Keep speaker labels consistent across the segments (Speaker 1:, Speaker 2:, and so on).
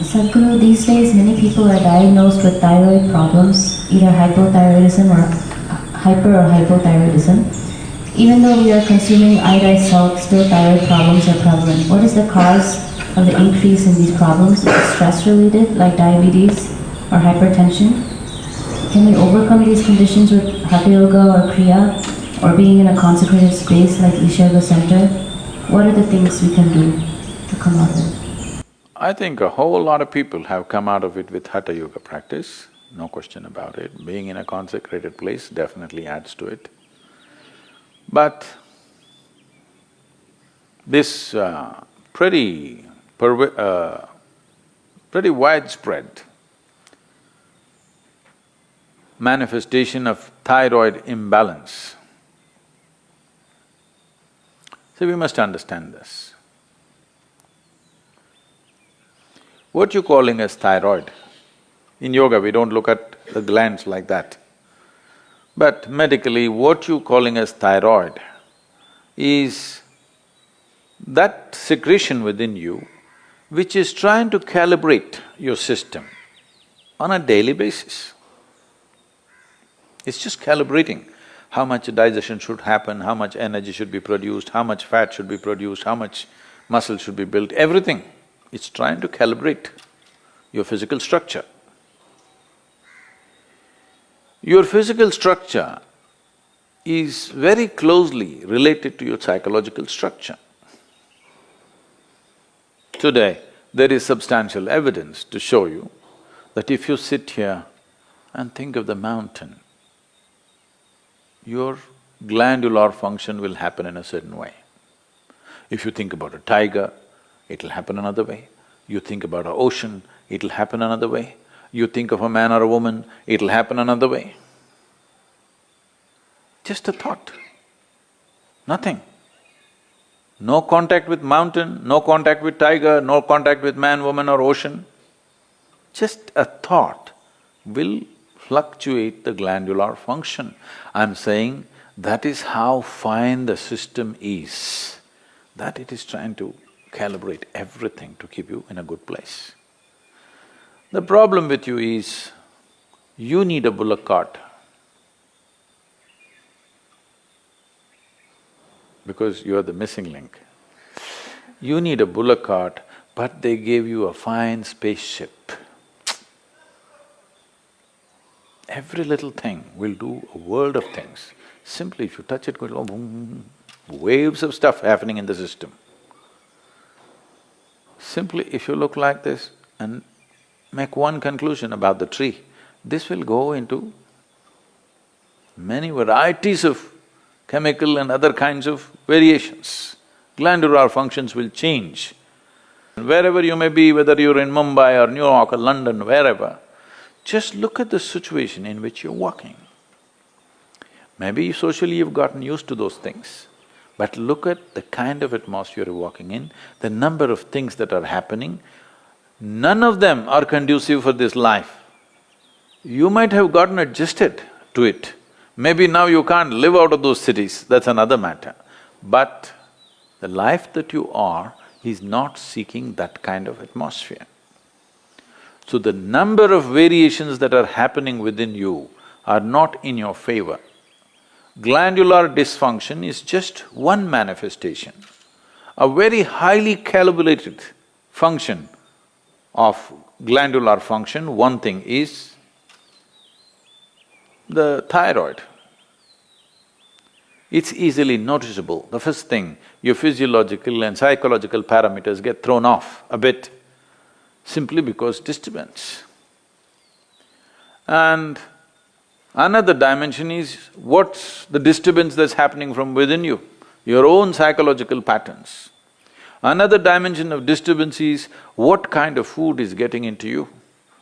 Speaker 1: Sadhguru, these days many people are diagnosed with thyroid problems, either hypothyroidism or hyper or hypothyroidism. Even though we are consuming iodized salt, still thyroid problems are prevalent. What is the cause of the increase in these problems? Is it stress-related, like diabetes or hypertension? Can we overcome these conditions with Hatha Yoga or Kriya, or being in a consecrated space like Isha Yoga Center? What are the things we can do to come out of it?
Speaker 2: I think a whole lot of people have come out of it with Hatha Yoga practice, no question about it. Being in a consecrated place definitely adds to it. But this pretty widespread manifestation of thyroid imbalance. So we must understand this. What you're calling as thyroid, in yoga we don't look at the glands like that. But medically, what you're calling as thyroid is that secretion within you which is trying to calibrate your system on a daily basis. It's just calibrating how much digestion should happen, how much energy should be produced, how much fat should be produced, how much muscle should be built, everything. It's trying to calibrate your physical structure. Your physical structure is very closely related to your psychological structure. Today, there is substantial evidence to show you that if you sit here and think of the mountain, your glandular function will happen in a certain way. If you think about a tiger, it'll happen another way. You think about an ocean, it'll happen another way. You think of a man or a woman, it'll happen another way. Just a thought, nothing. No contact with mountain, no contact with tiger, no contact with man, woman or ocean. Just a thought will fluctuate the glandular function. I'm saying that is how fine the system is, that it is trying to calibrate everything to keep you in a good place. The problem with you is, you need a bullock cart because you are the missing link. You need a bullock cart, but they gave you a fine spaceship. Every little thing will do a world of things. Simply if you touch it, go boom, waves of stuff happening in the system. Simply if you look like this and make one conclusion about the tree, this will go into many varieties of chemical and other kinds of variations. Glandular functions will change. Wherever you may be, whether you're in Mumbai or New York or London, wherever, just look at the situation in which you're walking. Maybe socially you've gotten used to those things, but look at the kind of atmosphere you're walking in, the number of things that are happening, none of them are conducive for this life. You might have gotten adjusted to it. Maybe now you can't live out of those cities, that's another matter. But the life that you are is not seeking that kind of atmosphere. So the number of variations that are happening within you are not in your favor. Glandular dysfunction is just one manifestation. A very highly calibrated function of glandular function, one thing is the thyroid. It's easily noticeable. The first thing, your physiological and psychological parameters get thrown off a bit simply because disturbance. And another dimension is what's the disturbance that's happening from within you, your own psychological patterns. Another dimension of disturbance is what kind of food is getting into you.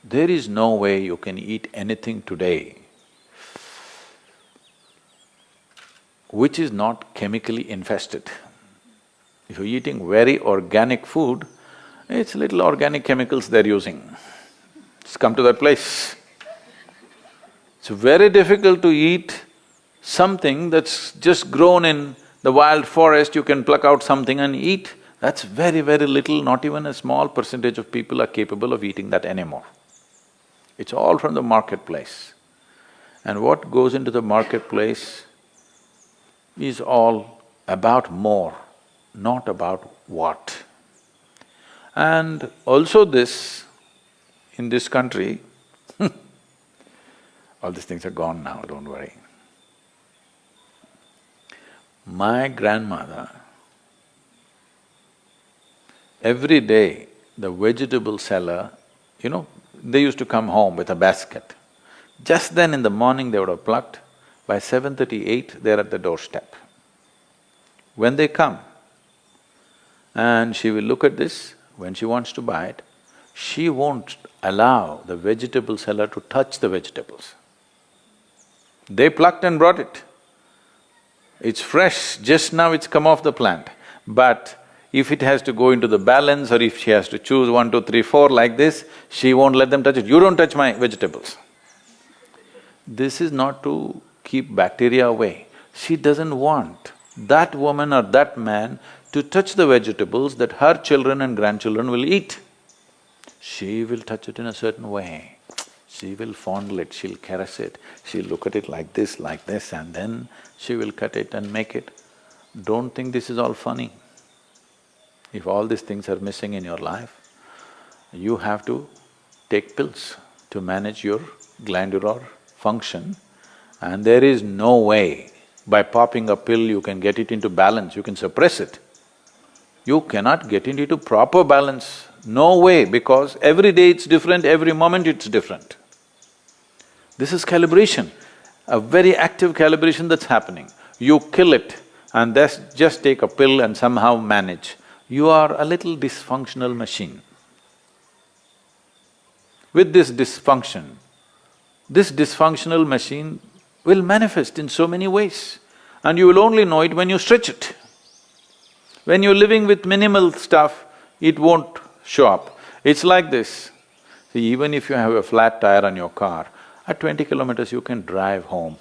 Speaker 2: There is no way you can eat anything today which is not chemically infested. If you're eating very organic food, it's little organic chemicals they're using. It's come to that place. It's very difficult to eat something that's just grown in the wild forest. You can pluck out something and eat. That's very, very little, not even a small percentage of people are capable of eating that anymore. It's all from the marketplace. And what goes into the marketplace is all about more, not about what. And also this, in this country, all these things are gone now, don't worry. My grandmother, every day the vegetable seller, they used to come home with a basket. Just then in the morning they would have plucked, by 7:38 they're at the doorstep. When they come, and she will look at this, when she wants to buy it, she won't allow the vegetable seller to touch the vegetables. They plucked and brought it. It's fresh, just now it's come off the plant. But if it has to go into the balance or if she has to choose 1, 2, 3, 4 like this, she won't let them touch it. You don't touch my vegetables. This is not to keep bacteria away. She doesn't want that woman or that man to touch the vegetables that her children and grandchildren will eat. She will touch it in a certain way. She will fondle it, she'll caress it, she'll look at it like this, and then she will cut it and make it. Don't think this is all funny. If all these things are missing in your life, you have to take pills to manage your glandular function, and there is no way by popping a pill you can get it into balance, you can suppress it. You cannot get it into proper balance, no way, because every day it's different, every moment it's different. This is calibration, a very active calibration that's happening. You kill it and just take a pill and somehow manage. You are a little dysfunctional machine. With this dysfunctional machine will manifest in so many ways, and you will only know it when you stretch it. When you're living with minimal stuff, it won't show up. It's like this. See, even if you have a flat tire on your car, at 20 kilometers you can drive home,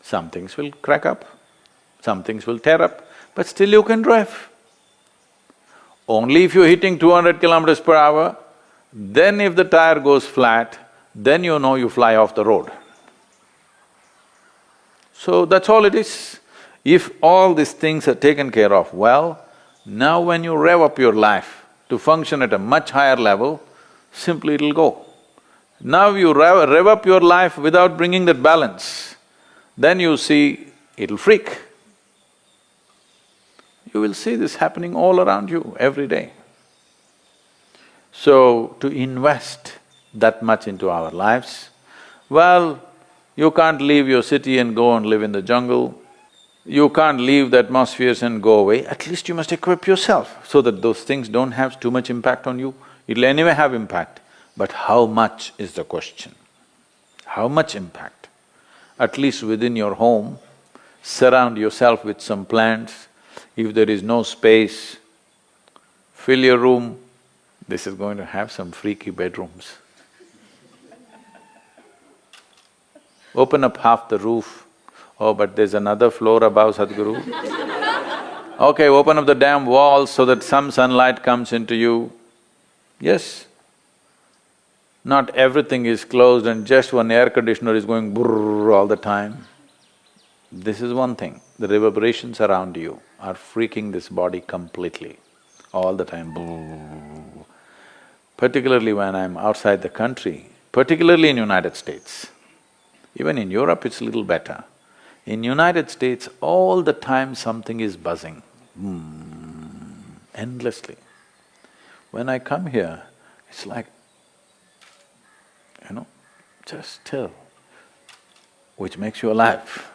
Speaker 2: Some things will crack up, some things will tear up, but still you can drive. Only if you're hitting 200 kilometers per hour, then if the tire goes flat, then you know you fly off the road. So that's all it is. If all these things are taken care of well, now when you rev up your life to function at a much higher level, simply it'll go. Now you rev up your life without bringing that balance, then you see it'll freak. You will see this happening all around you every day. So, to invest that much into our lives, well, you can't leave your city and go and live in the jungle. You can't leave the atmospheres and go away. At least you must equip yourself so that those things don't have too much impact on you. It'll anyway have impact, but how much is the question? How much impact? At least within your home, surround yourself with some plants. If there is no space, fill your room. This is going to have some freaky bedrooms. Open up half the roof. Oh, but there's another floor above, Sadhguru. Okay, open up the damn walls so that some sunlight comes into you. Yes. Not everything is closed and just one air conditioner is going brrrr all the time. This is one thing, the reverberations around you are freaking this body completely, all the time, brrrr. Particularly when I'm outside the country, particularly in United States. Even in Europe it's a little better. In United States, all the time something is buzzing, endlessly. When I come here, it's like, just still, which makes you alive.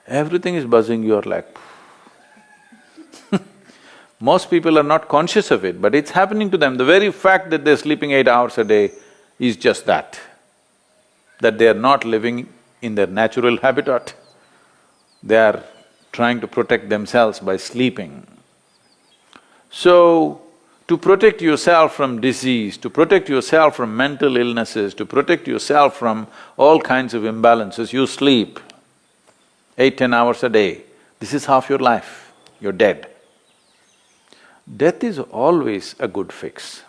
Speaker 2: Everything is buzzing, you're like Most people are not conscious of it, but it's happening to them. The very fact that they're sleeping 8 hours a day is just that they are not living in their natural habitat. They are trying to protect themselves by sleeping. So, to protect yourself from disease, to protect yourself from mental illnesses, to protect yourself from all kinds of imbalances, you sleep 8, 10 hours a day. This is half your life, you're dead. Death is always a good fix.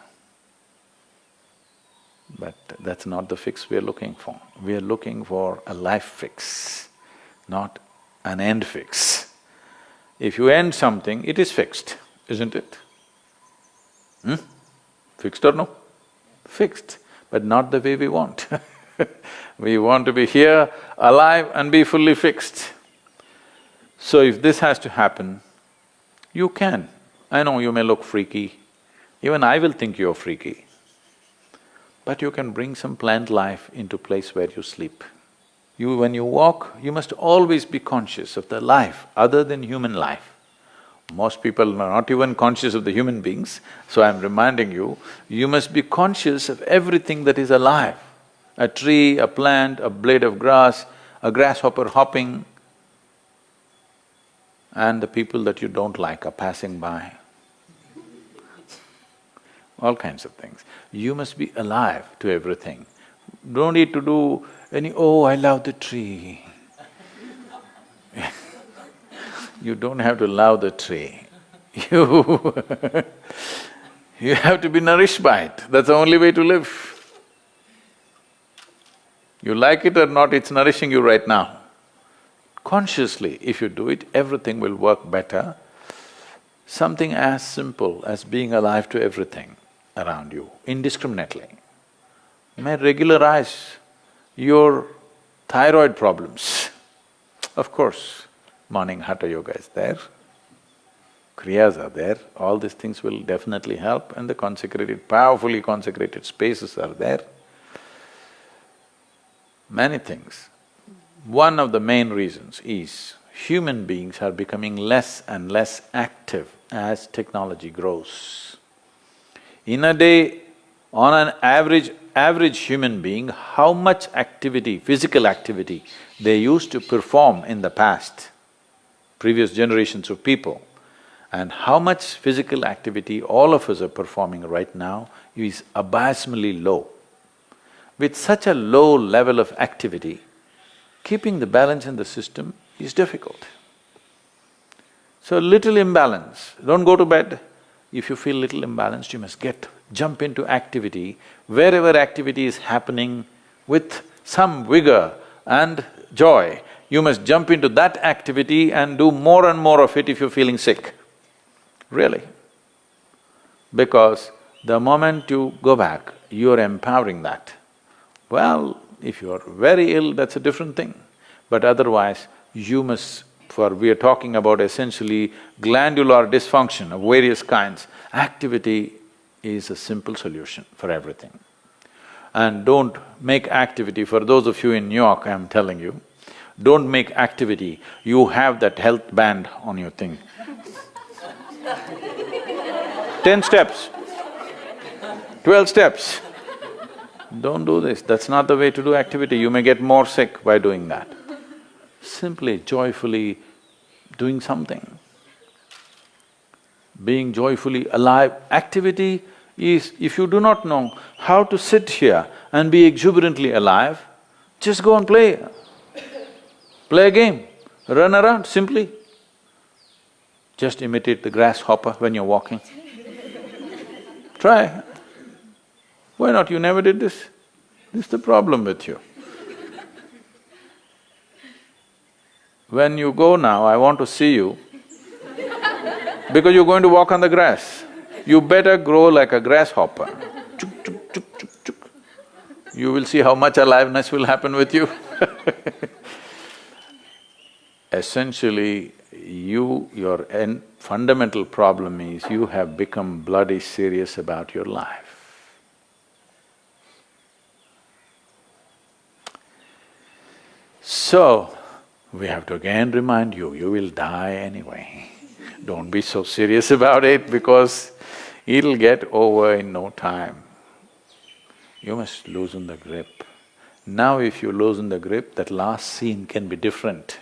Speaker 2: But that's not the fix we are looking for. We are looking for a life fix, not an end fix. If you end something, it is fixed, isn't it? Fixed or no? Fixed, but not the way we want. We want to be here, alive and be fully fixed. So if this has to happen, you can. I know you may look freaky, even I will think you're freaky. But you can bring some plant life into place where you sleep. When you walk, you must always be conscious of the life other than human life. Most people are not even conscious of the human beings, so I'm reminding you, you must be conscious of everything that is alive. A tree, a plant, a blade of grass, a grasshopper hopping, and the people that you don't like are passing by. All kinds of things. You must be alive to everything. Don't need to do any, oh, I love the tree. You don't have to love the tree. You have to be nourished by it. That's the only way to live. You like it or not, it's nourishing you right now. Consciously, if you do it, everything will work better. Something as simple as being alive to everything around you indiscriminately may regularize your thyroid problems. Of course, morning hatha yoga is there, kriyas are there, all these things will definitely help, and the consecrated, powerfully consecrated spaces are there. Many things. One of the main reasons is human beings are becoming less and less active as technology grows. In a day, on an average human being, how much activity, physical activity they used to perform in the past, previous generations of people, and how much physical activity all of us are performing right now is abysmally low. With such a low level of activity, keeping the balance in the system is difficult. So little imbalance, don't go to bed. If you feel little imbalanced, you must jump into activity. Wherever activity is happening with some vigor and joy, you must jump into that activity and do more and more of it if you're feeling sick. Really. Because the moment you go back, you're empowering that. Well, if you're very ill, that's a different thing. But otherwise, you must… we are talking about essentially glandular dysfunction of various kinds. Activity is a simple solution for everything. And don't make activity, for those of you in New York, I'm telling you, don't make activity, you have that health band on your thing. 10 steps, 12 steps. Don't do this, that's not the way to do activity, you may get more sick by doing that. Simply, joyfully doing something. Being joyfully alive. Activity is, if you do not know how to sit here and be exuberantly alive, just go and play. Play a game, run around simply. Just imitate the grasshopper when you're walking. Try. Why not? You never did this. This is the problem with you. When you go now, I want to see you because you're going to walk on the grass. You better grow like a grasshopper. Chuk, chuk, chuk, chuk, chuk. You will see how much aliveness will happen with you. Essentially, your fundamental problem is you have become bloody serious about your life. So, we have to again remind you, you will die anyway. Don't be so serious about it because it'll get over in no time. You must loosen the grip. Now if you loosen the grip, that last scene can be different.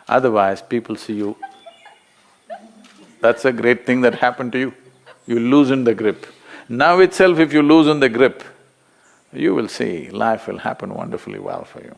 Speaker 2: Otherwise, people see you, that's a great thing that happened to you. You loosen the grip. Now itself if you loosen the grip, you will see life will happen wonderfully well for you.